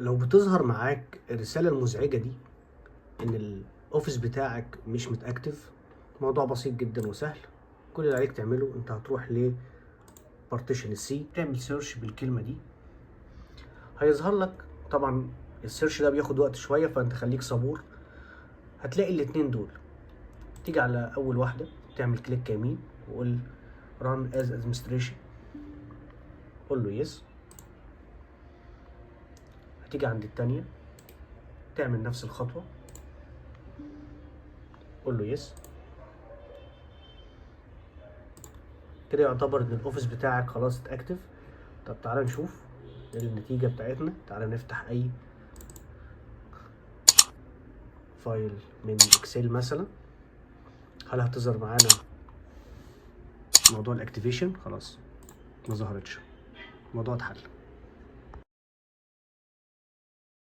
لو بتظهر معاك الرسالة المزعجة دي ان الاوفيس بتاعك مش متاكتف، موضوع بسيط جدا وسهل. كل اللي عليك تعمله انت هتروح ل بارتيشن السي، تعمل سيرش بالكلمة دي، هيظهر لك. طبعا السيرش ده بياخد وقت شوية فانت خليك صبور. هتلاقي الاتنين دول، تيجي على اول واحدة تعمل كليك يمين وقول run as administration، قول له يس. هتيجي عند التانية تعمل نفس الخطوة، قول له يس. كده يعتبر ان الاوفيس بتاعك خلاص اتاكتف. طب تعالى نشوف النتيجة بتاعتنا. تعالى نفتح اي فايل من اكسل مثلا، هل هتظهر معانا موضوع الاكتيفيشن؟ خلاص ما ظهرتش، الموضوع اتحل.